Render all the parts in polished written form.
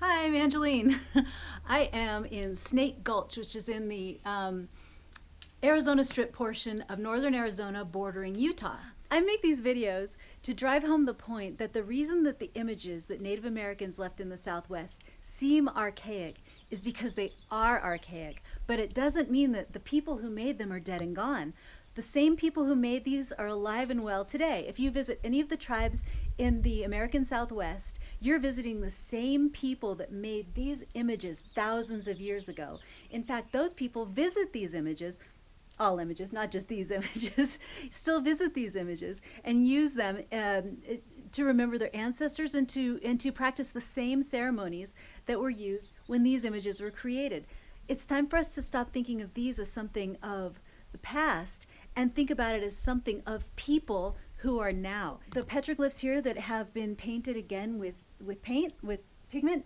Hi, I'm Angeline. I am in Snake Gulch, which is in the Arizona Strip portion of northern Arizona bordering Utah. I make these videos to drive home the point that the reason that the images that Native Americans left in the Southwest seem archaic is because they are archaic, but it doesn't mean that the people who made them are dead and gone. The same people who made these are alive and well today. If you visit any of the tribes in the American Southwest, you're visiting the same people that made these images thousands of years ago. In fact, those people visit these images, all images, not just these images, still visit these images and use them to remember their ancestors and to practice the same ceremonies that were used when these images were created. It's time for us to stop thinking of these as something of the past and think about it as something of people who are now. The petroglyphs here that have been painted again with paint, with pigment,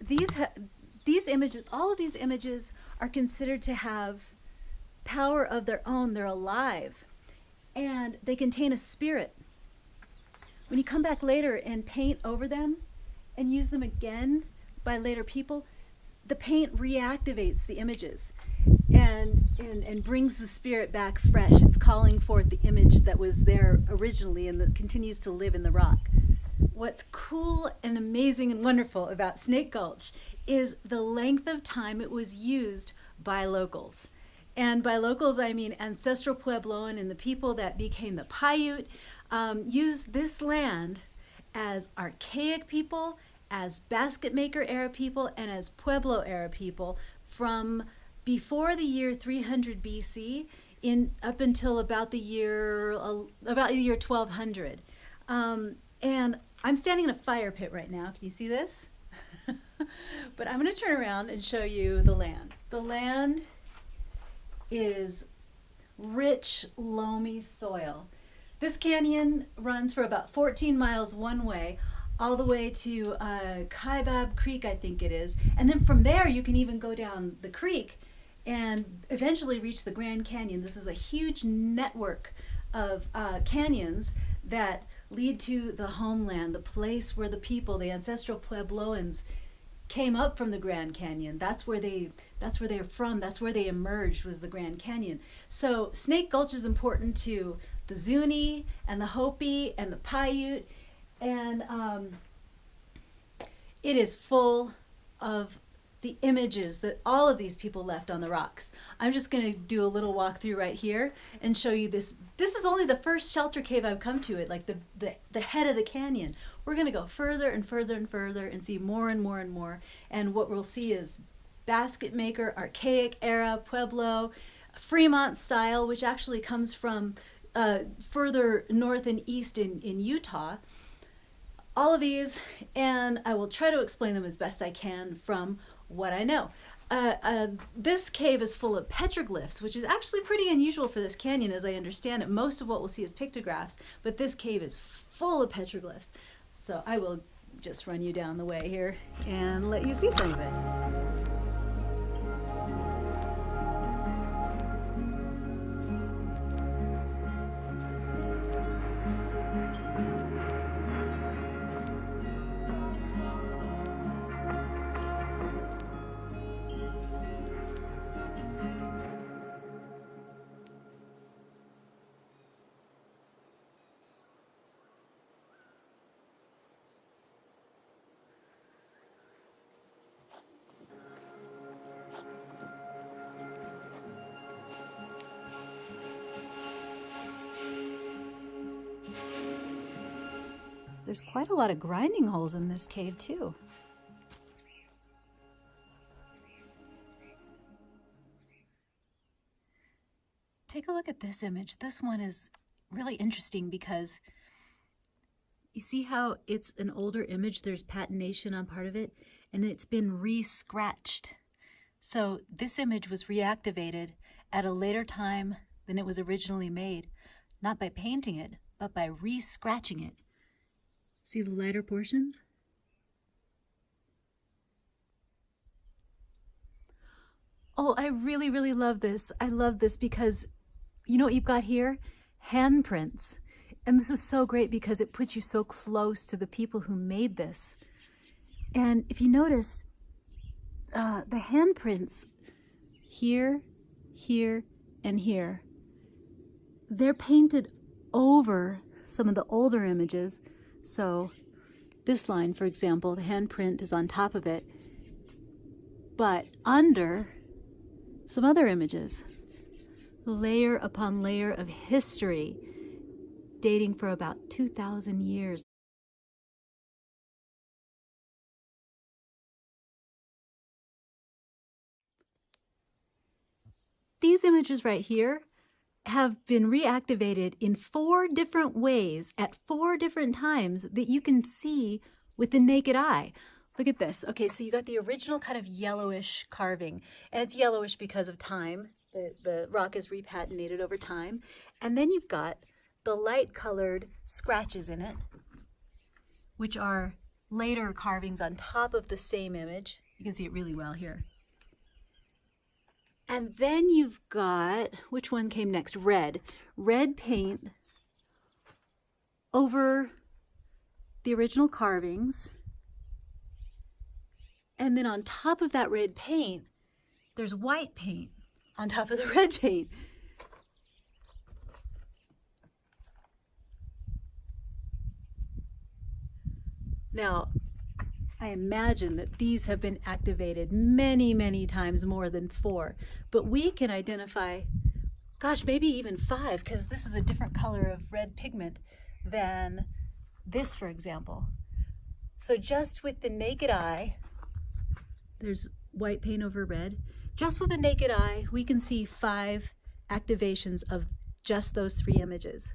these images, all of these images are considered to have power of their own. They're alive and they contain a spirit. When you come back later and paint over them and use them again by later people, the paint reactivates the images and brings the spirit back fresh. It's calling forth the image that was there originally and that continues to live in the rock. What's cool and amazing and wonderful about Snake Gulch is the length of time it was used by locals. And by locals, I mean Ancestral Puebloan and the people that became the Paiute used this land as archaic people, as basket maker era people, and as Pueblo era people from before the year 300 BC up until about the year 1200. And I'm standing in a fire pit right now. Can you see this? But I'm going to turn around and show you the land. The land is rich, loamy soil. This canyon runs for about 14 miles one way, all the way to Kaibab Creek, I think it is. And then from there, you can even go down the creek and eventually reach the Grand Canyon. This is a huge network of canyons that lead to the homeland, the place where the people, the Ancestral Puebloans, came up from the Grand Canyon. That's where they're from. That's where they emerged, was the Grand Canyon. So Snake Gulch is important to the Zuni and the Hopi and the Paiute, and it is full of the images that all of these people left on the rocks. I'm just going to do a little walkthrough right here and show you this. This is only the first shelter cave I've come to, it like the head of the canyon. We're going to go further and further and further and see more and more and more. And what we'll see is basket maker, archaic era, Pueblo, Fremont style, which actually comes from further north and east in Utah. All of these, and I will try to explain them as best I can from what I know. This cave is full of petroglyphs, which is actually pretty unusual for this canyon as I understand it. Most of what we'll see is pictographs, but this cave is full of petroglyphs. So I will just run you down the way here and let you see some of it. There's quite a lot of grinding holes in this cave too. Take a look at this image. This one is really interesting because you see how it's an older image, there's patination on part of it, and it's been re-scratched. So this image was reactivated at a later time than it was originally made, not by painting it, but by re-scratching it. See the lighter portions? Oh, I really, really love this. I love this because you know what you've got here? Handprints. And this is so great because it puts you so close to the people who made this. And if you notice, the handprints here, here, and here, they're painted over some of the older images. So this line, for example, the handprint is on top of it, but under some other images, layer upon layer of history dating for about 2,000 years. These images right here have been reactivated in 4 different ways at 4 different times that you can see with the naked eye. Look at this. Okay, so you got the original kind of yellowish carving, and it's yellowish because of time. The rock is repatinated over time. And then you've got the light colored scratches in it, which are later carvings on top of the same image. You can see it really well here. And then you've got, which one came next? Red. Red paint over the original carvings. And then on top of that red paint, there's white paint on top of the red paint. Now, I imagine that these have been activated many, many times more than 4, but we can identify, gosh, maybe even 5, because this is a different color of red pigment than this, for example. So just with the naked eye, there's white paint over red. Just with the naked eye, we can see 5 activations of just those 3 images.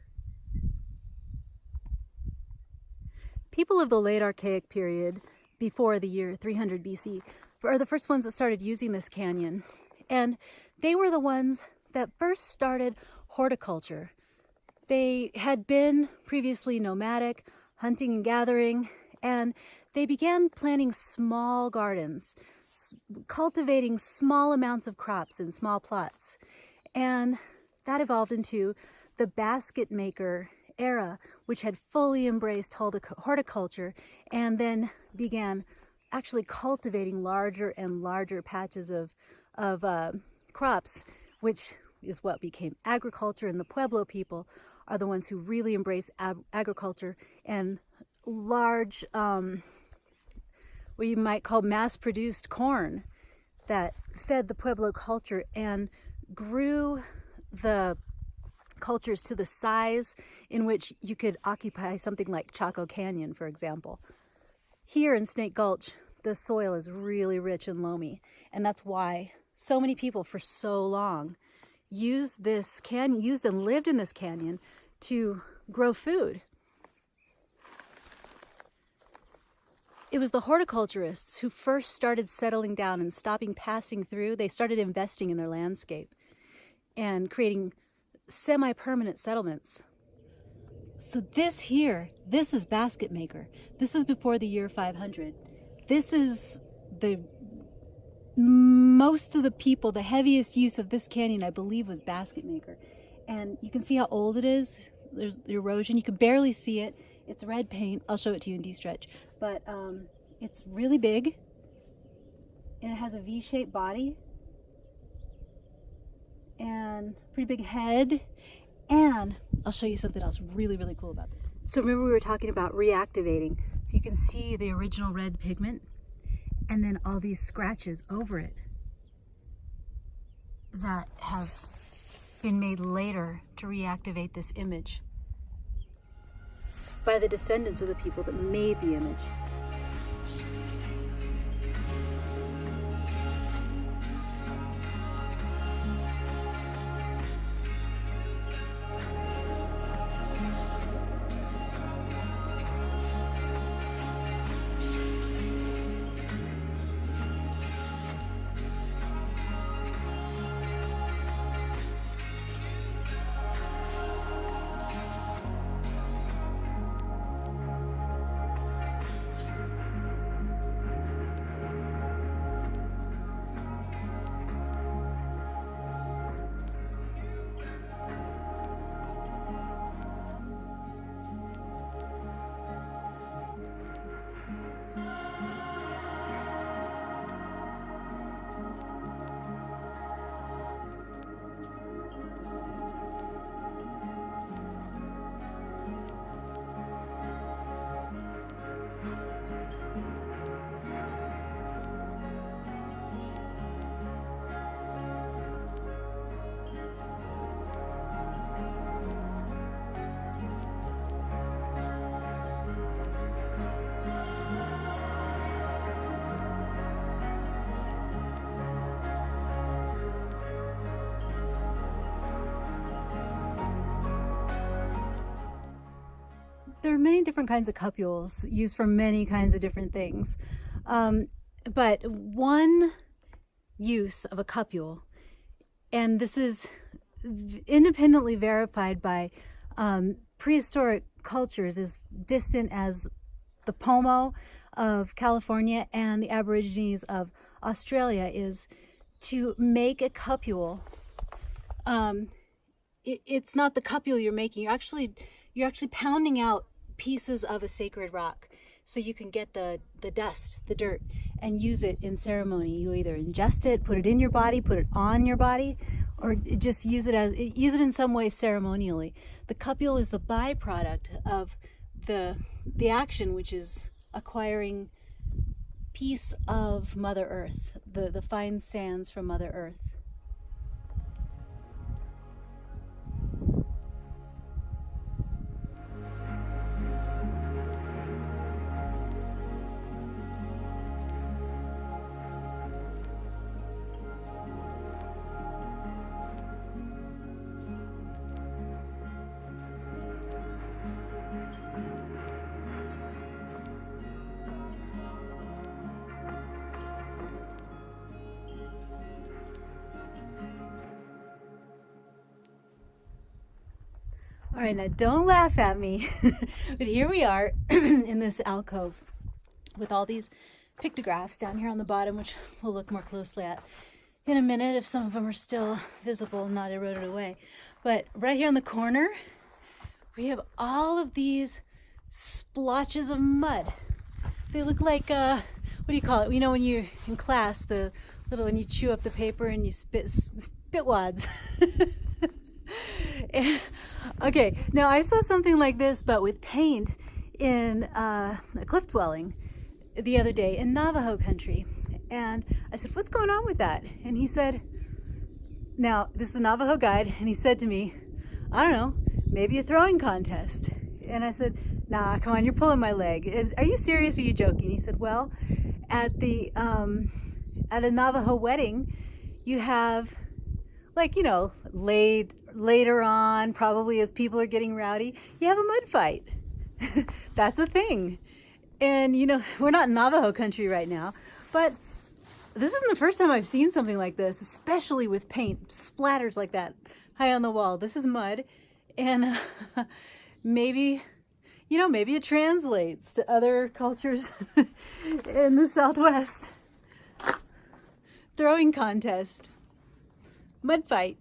People of the late Archaic period, before the year 300 BC, are the first ones that started using this canyon. And they were the ones that first started horticulture. They had been previously nomadic, hunting and gathering, and they began planting small gardens, cultivating small amounts of crops in small plots. And that evolved into the basket maker era, which had fully embraced horticulture and then began actually cultivating larger and larger patches of crops, which is what became agriculture. And the Pueblo people are the ones who really embrace agriculture and large, what you might call mass-produced corn that fed the Pueblo culture and grew the cultures to the size in which you could occupy something like Chaco Canyon, for example. Here in Snake Gulch, the soil is really rich and loamy, and that's why so many people for so long used and lived in this canyon to grow food. It was the horticulturists who first started settling down and stopping passing through. They started investing in their landscape and creating semi-permanent settlements. So this is basket maker. This is before the year 500. This is most of the people, the heaviest use of this canyon, I believe, was basket maker. And you can see how old it is. There's the erosion. You can barely see it. It's red paint. I'll show it to you in D-stretch. But it's really big. And it has a V-shaped body. And pretty big head. And I'll show you something else really, really cool about this. So remember we were talking about reactivating. So you can see the original red pigment and then all these scratches over it that have been made later to reactivate this image by the descendants of the people that made the image. there are many different kinds of cupules used for many kinds of different things. But one use of a cupule, and this is independently verified by prehistoric cultures as distant as the Pomo of California and the Aborigines of Australia, is to make a cupule. It's not the cupule you're making. You're actually pounding out pieces of a sacred rock so you can get the dust, the dirt, and use it in ceremony. You either ingest it, put it in your body, put it on your body, or just use it in some way ceremonially. The cupule is the byproduct of the action, which is acquiring piece of Mother Earth, the fine sands from Mother Earth. All right, now don't laugh at me, but here we are in this alcove with all these pictographs down here on the bottom, which we'll look more closely at in a minute if some of them are still visible and not eroded away. But right here in the corner, we have all of these splotches of mud. They look like, what do you call it? You know, when you're in class, when you chew up the paper and you spit wads. Okay, now I saw something like this, but with paint in a cliff dwelling the other day in Navajo country. And I said, what's going on with that? And he said, now this is a Navajo guide, and he said to me, I don't know, maybe a throwing contest. And I said, nah, come on, you're pulling my leg. Are you serious or are you joking? He said, well, at a Navajo wedding, you have, like, you know, later on, probably as people are getting rowdy, you have a mud fight. That's a thing. And, you know, we're not in Navajo country right now, but this isn't the first time I've seen something like this, especially with paint splatters like that high on the wall. This is mud, and maybe it translates to other cultures in the Southwest. Throwing contest. Mud fight.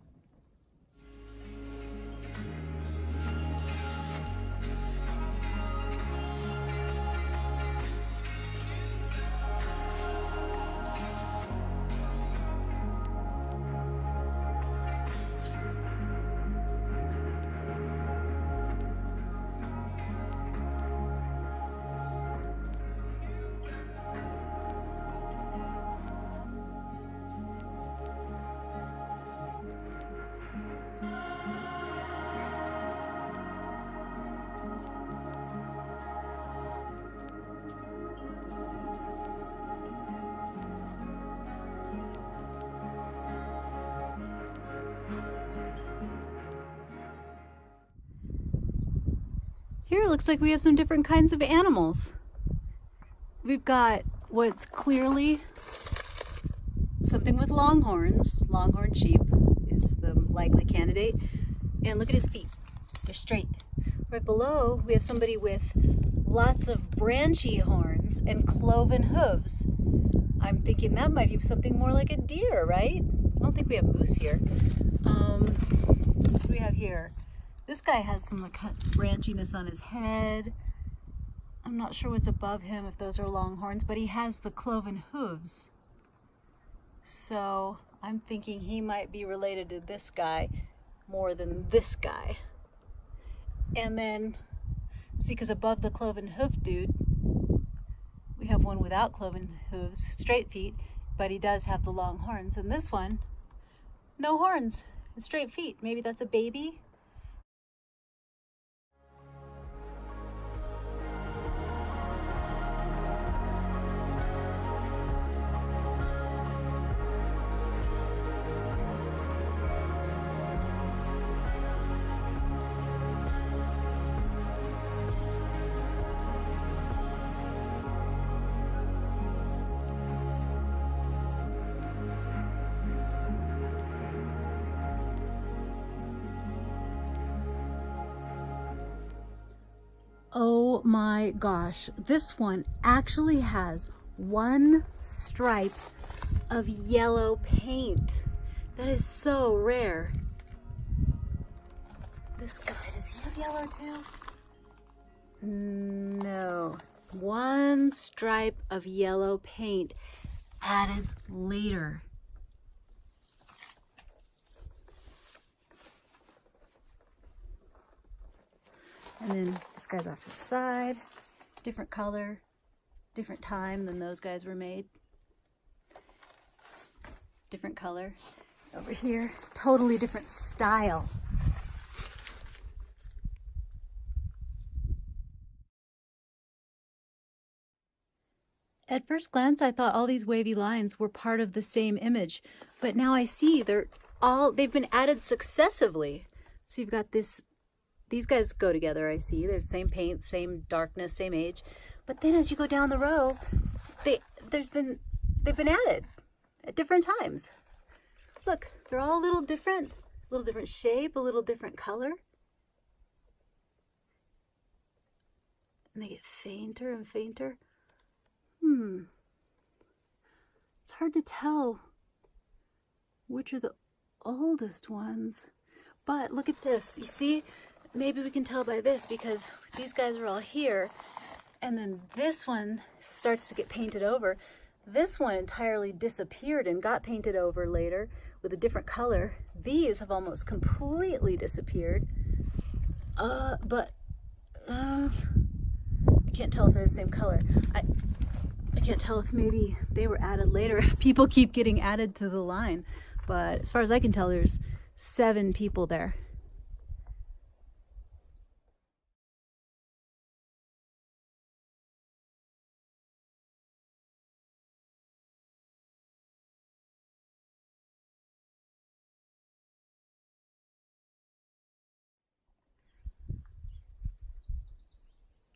Here it looks like we have some different kinds of animals. We've got what's clearly something with longhorns. Longhorn sheep is the likely candidate. And look at his feet. They're straight. Right below, we have somebody with lots of branchy horns and cloven hooves. I'm thinking that might be something more like a deer, right? I don't think we have moose here. What do we have here? This guy has some branchiness on his head. I'm not sure what's above him, if those are longhorns, but he has the cloven hooves. So I'm thinking he might be related to this guy more than this guy. And then, see, because above the cloven hoof dude, we have one without cloven hooves, straight feet, but he does have the long horns. And this one, no horns, straight feet. Maybe that's a baby. Oh my gosh, this one actually has one stripe of yellow paint. That is so rare. This guy, does he have yellow too? No. One stripe of yellow paint added later. And then this guy's off to the side. Different color, different time than those guys were made. Different color. Over here, totally different style. At first glance, I thought all these wavy lines were part of the same image, but now I see they've been added successively. So you've got these guys go together, I see. They're the same paint, same darkness, same age. But then as you go down the row, they've been added at different times. Look, they're all a little different shape, a little different color. And they get fainter and fainter. It's hard to tell which are the oldest ones. But look at this. You see, maybe we can tell by this because these guys are all here. And then this one starts to get painted over. This one entirely disappeared and got painted over later with a different color. These have almost completely disappeared. But I can't tell if they're the same color. I can't tell if maybe they were added later, if people keep getting added to the line. But as far as I can tell, there's 7 people there.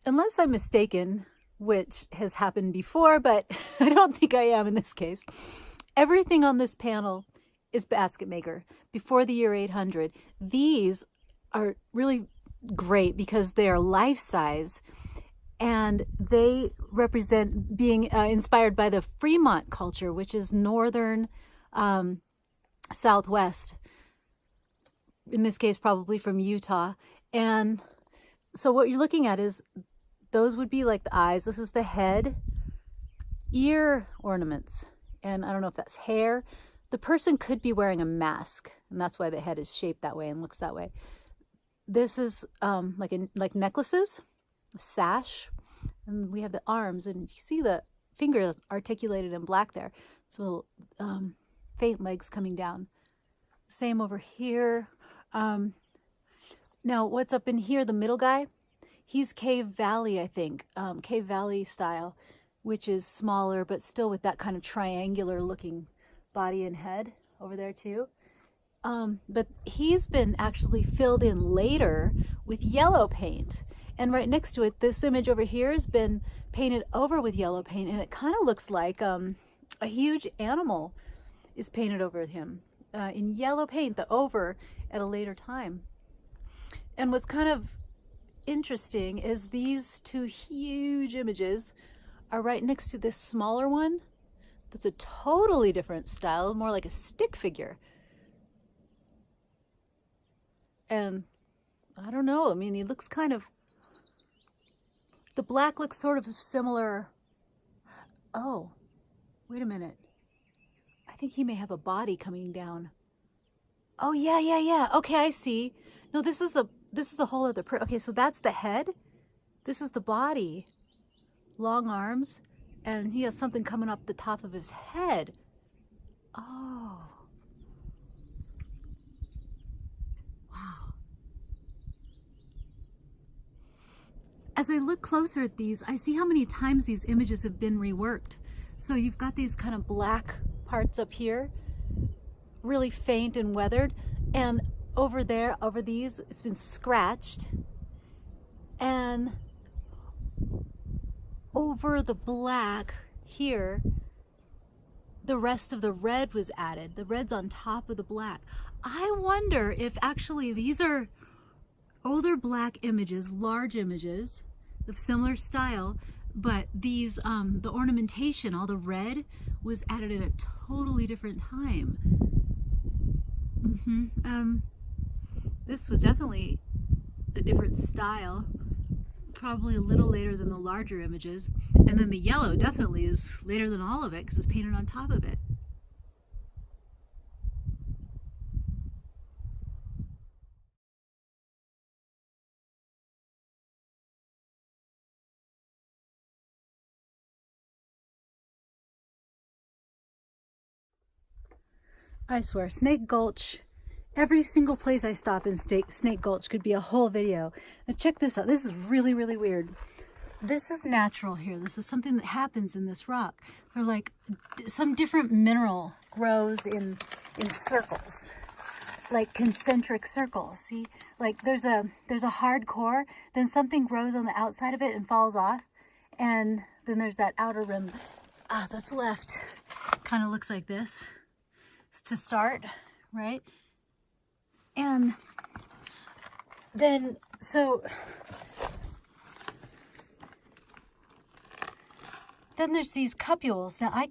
Unless I'm mistaken, which has happened before, but I don't think I am in this case, everything on this panel is basket maker before the year 800. These are really great because they are life size and they represent being inspired by the Fremont culture, which is northern Southwest, in this case probably from Utah. And so what you're looking at is those would be like the eyes. This is the head, ear ornaments, and I don't know if that's hair. The person could be wearing a mask, and that's why the head is shaped that way and looks that way. This is like necklaces, a sash, and we have the arms, and you see the fingers articulated in black there. So faint legs coming down. Same over here. Now what's up in here, the middle guy? He's Cave Valley, I think, Cave Valley style, which is smaller, but still with that kind of triangular looking body and head over there too. But he's been actually filled in later with yellow paint. And right next to it, this image over here has been painted over with yellow paint, and it kind of looks like a huge animal is painted over him in yellow paint, the over at a later time. And what's kind of interesting is these 2 huge images are right next to this smaller one that's a totally different style, more like a stick figure. And I don't know, I mean, he looks kind of, the black looks sort of similar. Oh, wait a minute. I think he may have a body coming down. Oh yeah. Okay, I see. No, this is a whole other okay, so that's the head. This is the body. Long arms, and he has something coming up the top of his head. Oh. Wow. As I look closer at these, I see how many times these images have been reworked. So you've got these kind of black parts up here, really faint and weathered, and over there, over these, it's been scratched, and over the black here, the rest of the red was added. The red's on top of the black. I wonder if actually these are older black images, large images, of similar style, but these, the ornamentation, all the red, was added at a totally different time. This was definitely a different style, probably a little later than the larger images. And then the yellow definitely is later than all of it because it's painted on top of it. I swear, Snake Gulch, every single place I stop in Snake Gulch could be a whole video. Now check this out. This is really, really weird. This is natural here. This is something that happens in this rock. They're like some different mineral grows in circles, like concentric circles. See, like there's a hard core, then something grows on the outside of it and falls off, and then there's that outer rim that's left. Kind of looks like this to start, right? And then then there's these cupules. Now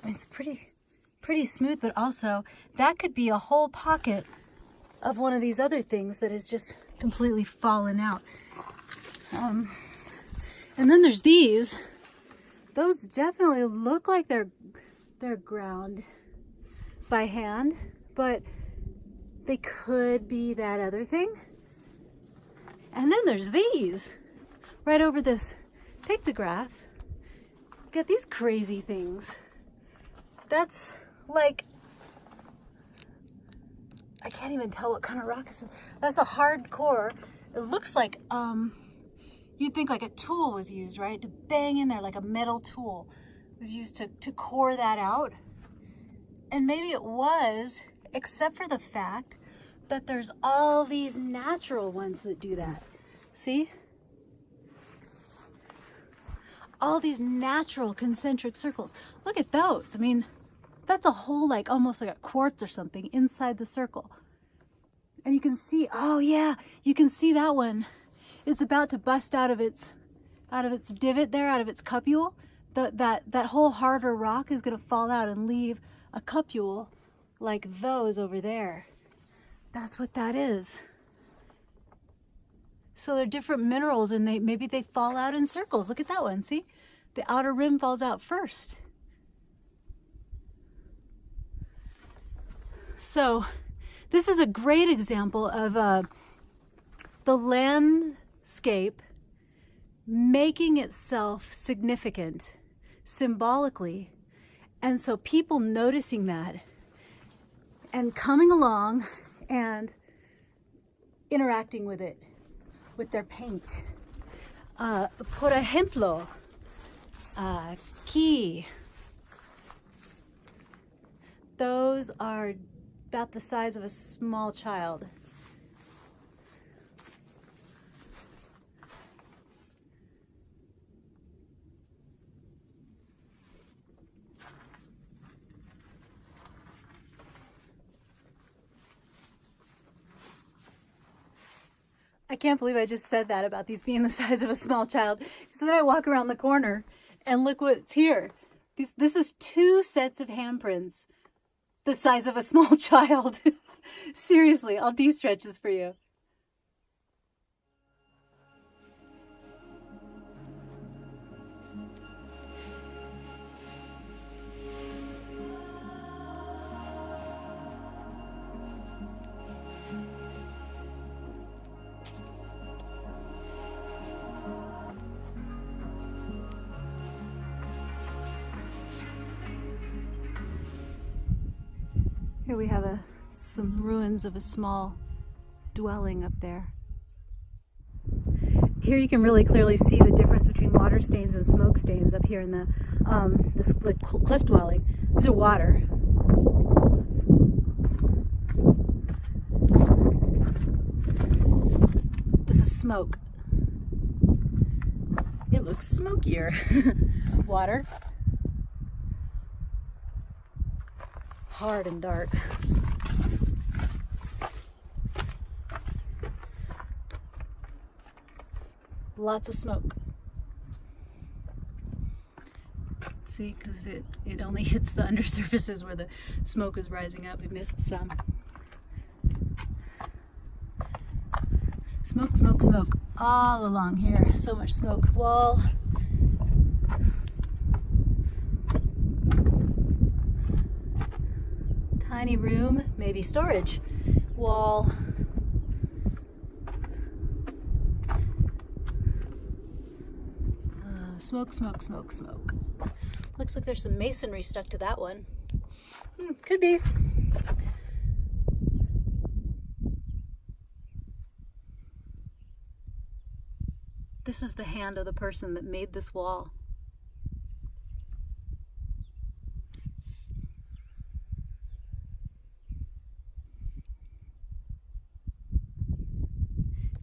it's pretty smooth, but also that could be a whole pocket of one of these other things that is just completely fallen out. And then there's these. Those definitely look like they're ground by hand, but they could be that other thing. And then there's these right over this pictograph. Look at these crazy things. That's like, I can't even tell what kind of rock is. That's a hard core. It looks like you'd think like a tool was used, right? To bang in there, like a metal tool was used to core that out. And maybe it was, except for the fact that there's all these natural ones that do that. See? All these natural concentric circles. Look at those. I mean, that's a whole, like, almost like a quartz or something inside the circle. And you can see, oh yeah, you can see that one. It's about to bust out of its divot there, out of its cupule. That whole harder rock is gonna fall out and leave a cupule like those over there. That's what that is. So they're different minerals, and maybe they fall out in circles. Look at that one, see? The outer rim falls out first. So this is a great example of the landscape making itself significant symbolically. And so people noticing that and coming along and interacting with it, with their paint. Por ejemplo, aquí. Those are about the size of a small child. I can't believe I just said that about these being the size of a small child. So then I walk around the corner and look what's here. This is 2 sets of handprints the size of a small child. Seriously, I'll de-stretch this for you. Here we have some ruins of a small dwelling up there. Here you can really clearly see the difference between water stains and smoke stains up here in this cliff dwelling. These are water. This is smoke. It looks smokier. Water. Hard and dark. Lots of smoke. See, because it only hits the undersurfaces where the smoke is rising up. It missed some. Smoke, smoke, smoke all along here. So much smoke. Wall. Tiny room, maybe storage. Wall. Smoke, smoke, smoke, smoke. Looks like there's some masonry stuck to that one. Could be. This is the hand of the person that made this wall.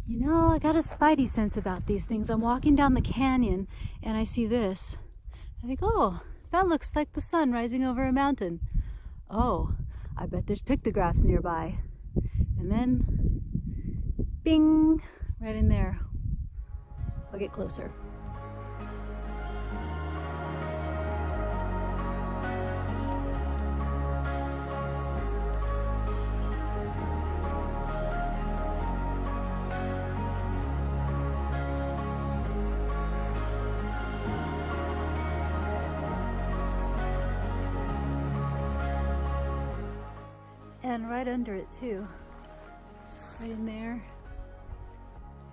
You know, I got a spidey sense about these things. I'm walking down the canyon and I see this. I think, oh, that looks like the sun rising over a mountain. Oh, I bet there's pictographs nearby. And then, bing, right in there. I'll get closer. And right under it too, right in there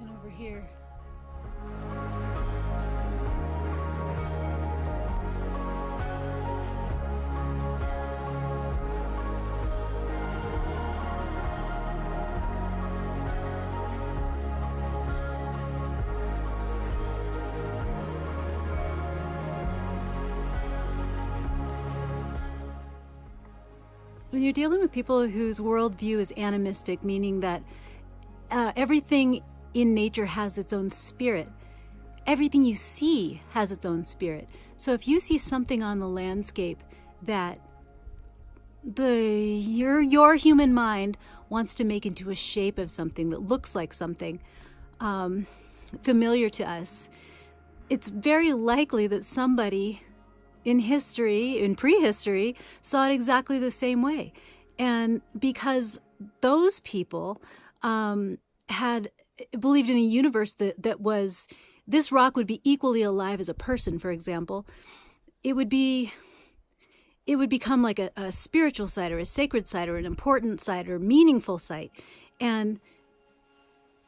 and over here. When you're dealing with people whose worldview is animistic, meaning that everything in nature has its own spirit, everything you see has its own spirit. So if you see something on the landscape that your human mind wants to make into a shape of something that looks like something familiar to us, it's very likely that somebody in history, in prehistory, saw it exactly the same way. And because those people had believed in a universe that was, this rock would be equally alive as a person, for example, it would become like a spiritual site or a sacred site or an important site or meaningful site. And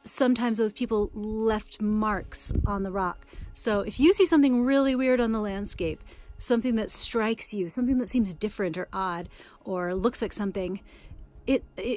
sometimes those people left marks on the rock. So if you see something really weird on the landscape, something that strikes you, something that seems different or odd or looks like something,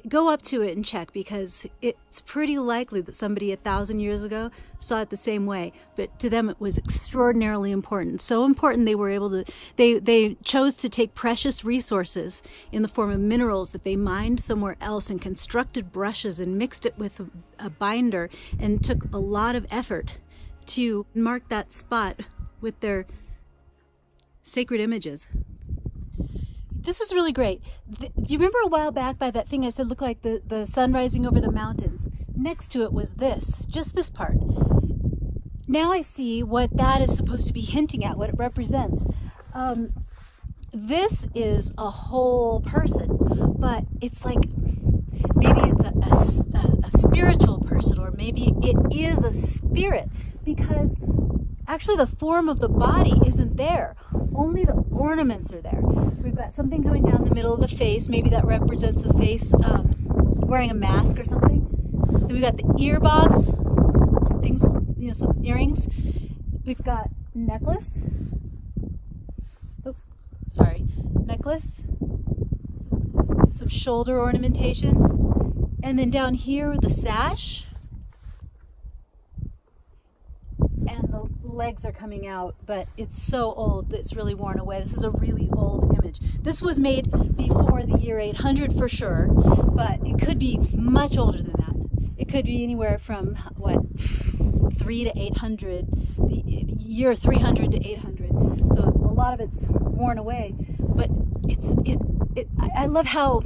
go up to it and check, because it's pretty likely that somebody 1,000 years ago saw it the same way, but to them it was extraordinarily important. So important they were able to, they chose to take precious resources in the form of minerals that they mined somewhere else and constructed brushes and mixed it with a binder and took a lot of effort to mark that spot with their sacred images. This is really great. Do you remember a while back by that thing I said looked like the sun rising over the mountains? Next to it was this, just this part. Now I see what that is supposed to be hinting at, what it represents. This is a whole person, but it's like, maybe it's a spiritual person, or maybe it is a spirit, because actually the form of the body isn't there. Only the ornaments are there. We've got something coming down the middle of the face. Maybe that represents the face wearing a mask or something. Then we've got the ear bobs, things, you know, some earrings. We've got necklace. Oh, sorry. Necklace. Some shoulder ornamentation. And then down here, the sash. And the legs are coming out, but it's so old that it's really worn away. This is a really old image. This was made before the year 800 for sure, but it could be much older than that. It could be anywhere from, what, 3 to 800, the year 300 to 800. So a lot of it's worn away, but I love how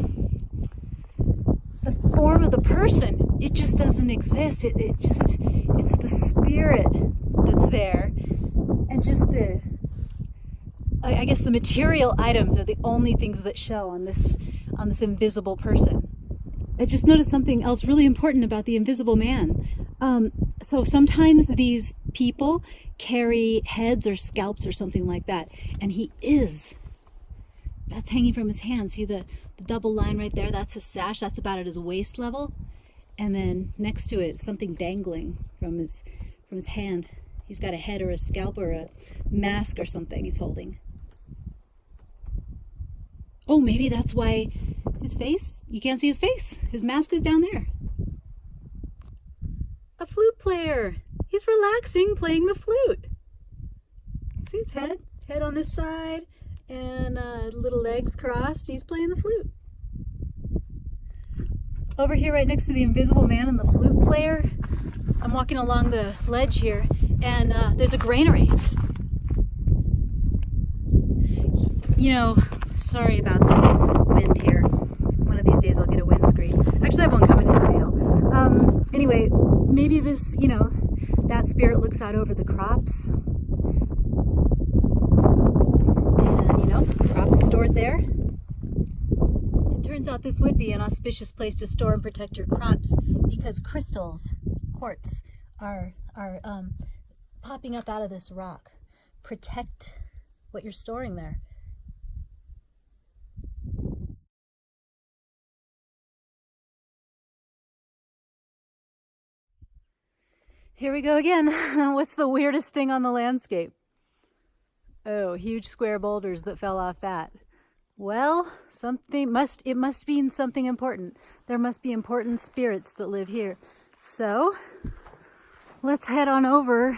the form of the person, it just doesn't exist. It's the spirit that's there, and just I guess the material items are the only things that show on this invisible person. I just noticed something else really important about the invisible man. So sometimes these people carry heads or scalps or something like that, and that's hanging from his hand. See the double line right there? That's his sash. That's about at his waist level. And then next to it, something dangling from his hand. He's got a head or a scalp or a mask or something he's holding. Oh, maybe that's why his face, you can't see his face. His mask is down there. A flute player. He's relaxing playing the flute. See his head? Head on this side and little legs crossed. He's playing the flute. Over here right next to the invisible man and the flute player, I'm walking along the ledge here, and there's a granary. You know, sorry about the wind here. One of these days I'll get a windscreen. Actually, I have one coming in the mail. Anyway, maybe this, you know, that spirit looks out over the crops. And, you know, crops stored there. It turns out this would be an auspicious place to store and protect your crops because crystals, quartz, are popping up out of this rock. Protect what you're storing there. Here we go again. What's the weirdest thing on the landscape? Oh, huge square boulders that fell off that. Well, it must mean something important. There must be important spirits that live here. So, let's head on over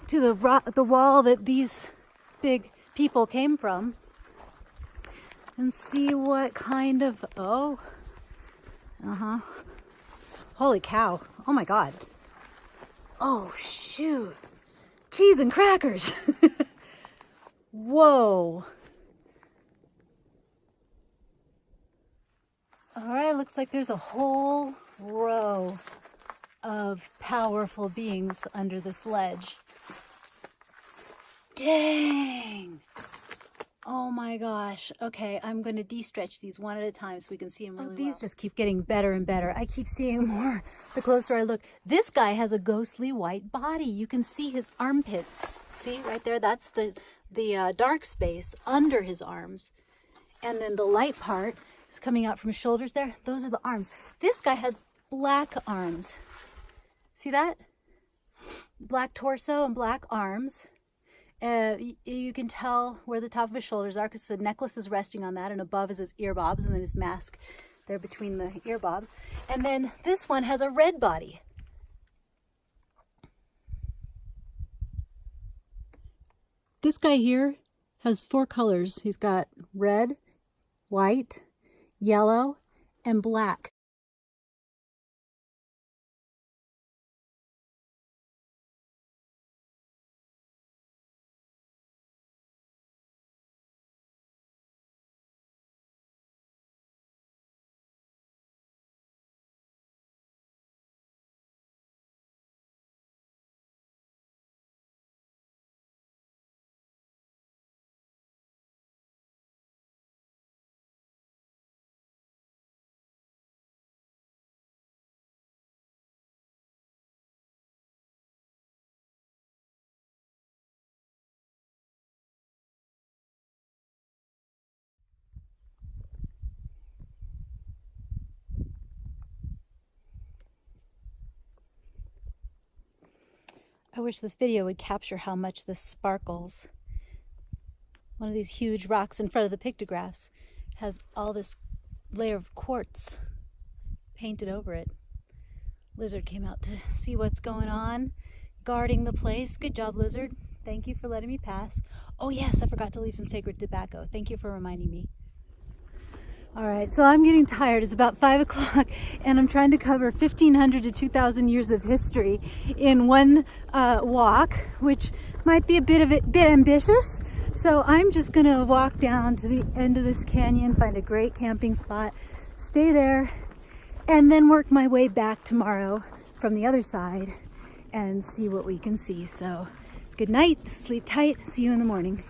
to the wall that these big people came from and see what kind of, holy cow. Oh my God. Oh shoot. Cheese and crackers. Whoa. All right, looks like there's a whole row of powerful beings under this ledge. Dang. Oh my gosh. Okay, I'm going to de-stretch these one at a time so we can see them really well. These just keep getting better and better. I keep seeing more the closer I look. This guy has a ghostly white body. You can see his armpits. See right there? That's the dark space under his arms. And then the light part is coming out from his shoulders there. Those are the arms. This guy has black arms. See that? Black torso and black arms. You can tell where the top of his shoulders are because the necklace is resting on that, and above is his ear bobs, and then his mask there between the ear bobs. And then this one has a red body. This guy here has 4 colors. He's got red, white, yellow, and black. I wish this video would capture how much this sparkles. One of these huge rocks in front of the pictographs has all this layer of quartz painted over it. Lizard came out to see what's going on, guarding the place. Good job, Lizard. Thank you for letting me pass. Oh yes, I forgot to leave some sacred tobacco. Thank you for reminding me. All right, so I'm getting tired. It's about 5 o'clock, and I'm trying to cover 1,500 to 2,000 years of history in one walk, which might be a bit ambitious. So I'm just gonna walk down to the end of this canyon, find a great camping spot, stay there, and then work my way back tomorrow from the other side and see what we can see. So good night, sleep tight, see you in the morning.